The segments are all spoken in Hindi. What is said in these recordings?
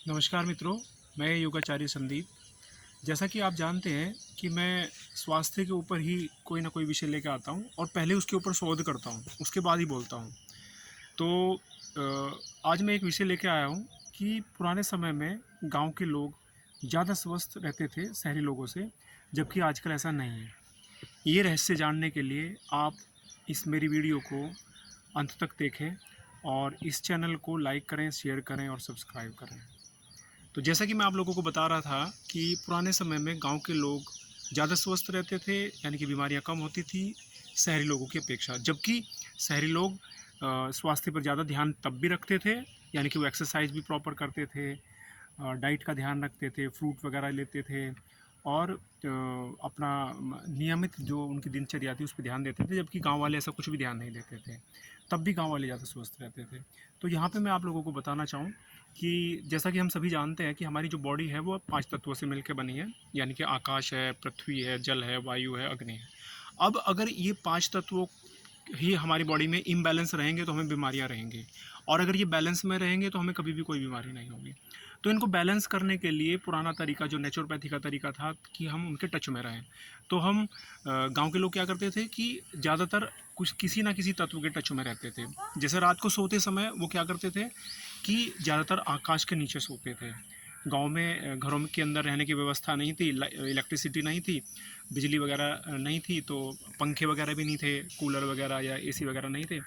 नमस्कार मित्रों, मैं योगाचार्य संदीप। जैसा कि आप जानते हैं कि मैं स्वास्थ्य के ऊपर ही कोई ना कोई विषय लेके आता हूँ और पहले उसके ऊपर शोध करता हूँ, उसके बाद ही बोलता हूँ। तो आज मैं एक विषय लेके आया हूँ कि पुराने समय में गांव के लोग ज़्यादा स्वस्थ रहते थे शहरी लोगों से, जबकि आजकल ऐसा नहीं है। ये रहस्य जानने के लिए आप इस मेरी वीडियो को अंत तक देखें और इस चैनल को लाइक करें, शेयर करें और सब्सक्राइब करें। तो जैसा कि मैं आप लोगों को बता रहा था कि पुराने समय में गांव के लोग ज़्यादा स्वस्थ रहते थे, यानी कि बीमारियां कम होती थी शहरी लोगों की अपेक्षा। जबकि शहरी लोग स्वास्थ्य पर ज़्यादा ध्यान तब भी रखते थे, यानी कि वो एक्सरसाइज भी प्रॉपर करते थे, डाइट का ध्यान रखते थे, फ्रूट वगैरह लेते थे और अपना नियमित जो उनकी दिनचर्या थी उस पर ध्यान देते थे। जबकि गांव वाले ऐसा कुछ भी ध्यान नहीं देते थे, तब भी गांव वाले ज़्यादा स्वस्थ रहते थे। तो यहाँ पे मैं आप लोगों को बताना चाहूँ कि जैसा कि हम सभी जानते हैं कि हमारी जो बॉडी है वो 5 तत्वों से मिलकर बनी है, यानी कि आकाश है, पृथ्वी है, जल है, वायु है, अग्नि है। अब अगर ये 5 तत्वों ही हमारी बॉडी में इम्बैलेंस रहेंगे तो हमें बीमारियां रहेंगी, और अगर ये बैलेंस में रहेंगे तो हमें कभी भी कोई बीमारी नहीं होगी। तो इनको बैलेंस करने के लिए पुराना तरीका जो नेचुरोपैथी का तरीका था कि हम उनके टच में रहें। तो हम गांव के लोग क्या करते थे कि ज़्यादातर कुछ किसी ना किसी तत्व के टच में रहते थे। जैसे रात को सोते समय वो क्या करते थे कि ज़्यादातर आकाश के नीचे सोते थे। गांव में घरों के अंदर रहने की व्यवस्था नहीं थी, इलेक्ट्रिसिटी नहीं थी, बिजली वगैरह नहीं थी, तो पंखे वगैरह भी नहीं थे, कूलर वगैरह या एसी वगैरह नहीं थे।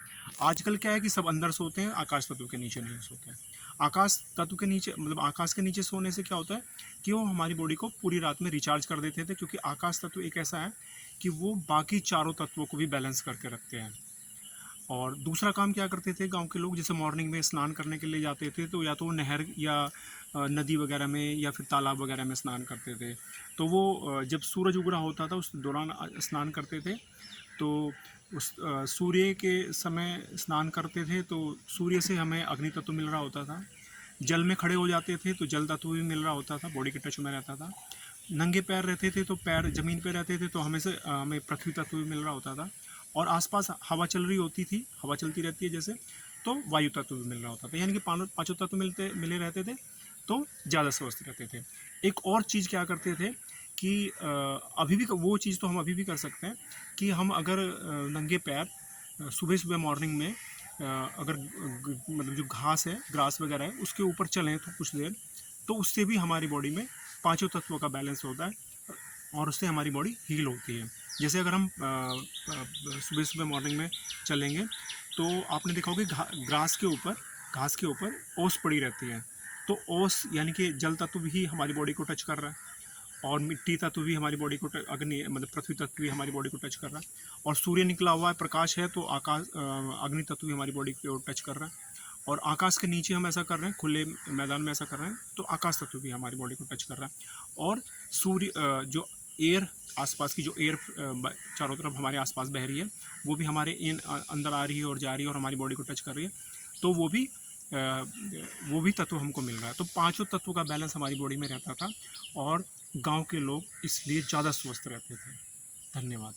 आजकल क्या है कि सब अंदर सोते हैं, आकाश तत्व के नीचे नहीं सोते हैं। आकाश तत्व के नीचे मतलब आकाश के नीचे सोने से क्या होता है कि वो हमारी बॉडी को पूरी रात में रिचार्ज कर देते थे, क्योंकि आकाश तत्व एक ऐसा है कि वो बाकी चारों तत्वों को भी बैलेंस करके रखते हैं। और दूसरा काम क्या करते थे गांव के लोग, जैसे मॉर्निंग में स्नान करने के लिए जाते थे तो या तो वो नहर या नदी वगैरह में या फिर तालाब वगैरह में स्नान करते थे। तो वो जब सूरज उग रहा होता था उस दौरान स्नान करते थे। तो उस सूर्य के समय स्नान करते थे तो सूर्य से हमें अग्नि तत्व मिल रहा होता था। जल में खड़े हो जाते थे तो जल तत्व भी मिल रहा होता था, बॉडी के टच में रहता था। नंगे पैर रहते थे तो पैर ज़मीन पे रहते थे तो हमें पृथ्वी तत्व भी मिल रहा होता था। और आसपास हवा चल रही होती थी, हवा चलती रहती है जैसे, तो वायु तत्व भी मिल रहा होता था। यानी कि पांचों तत्व मिले रहते थे, तो ज़्यादा स्वस्थ रहते थे। एक और चीज़ क्या करते थे कि अभी भी वो चीज़ तो हम अभी भी कर सकते हैं कि हम अगर नंगे पैर सुबह सुबह मॉर्निंग में अगर मतलब जो घास है, ग्रास वगैरह है, उसके ऊपर चलें तो कुछ देर, तो उससे भी हमारी बॉडी में पांचों तत्वों का बैलेंस होता है और उससे हमारी बॉडी हील होती है। जैसे अगर हम सुबह सुबह मॉर्निंग में चलेंगे तो आपने देखा होगा कि घास के ऊपर ओस पड़ी रहती है। तो ओस यानी कि जल तत्व भी हमारी बॉडी को टच कर रहा है, और मिट्टी तत्व भी हमारी बॉडी को अग्नि मतलब पृथ्वी तत्व भी हमारी बॉडी को टच कर रहा है, और सूर्य निकला हुआ है, प्रकाश है, तो आकाश अग्नि तत्व भी हमारी बॉडी को टच कर रहा है। और आकाश के नीचे हम ऐसा कर रहे हैं, खुले मैदान में ऐसा कर रहे हैं, तो आकाश तत्व भी हमारी बॉडी को टच कर रहा है। और सूर्य जो एयर आसपास की जो एयर चारों तरफ हमारे आसपास बह रही है, वो भी हमारे अंदर आ रही है और जा रही है और हमारी बॉडी को टच कर रही है, तो वो भी तत्व हमको मिल रहा है। तो पांचों तत्वों का बैलेंस हमारी बॉडी में रहता था और गांव के लोग इसलिए ज़्यादा स्वस्थ रहते थे। धन्यवाद।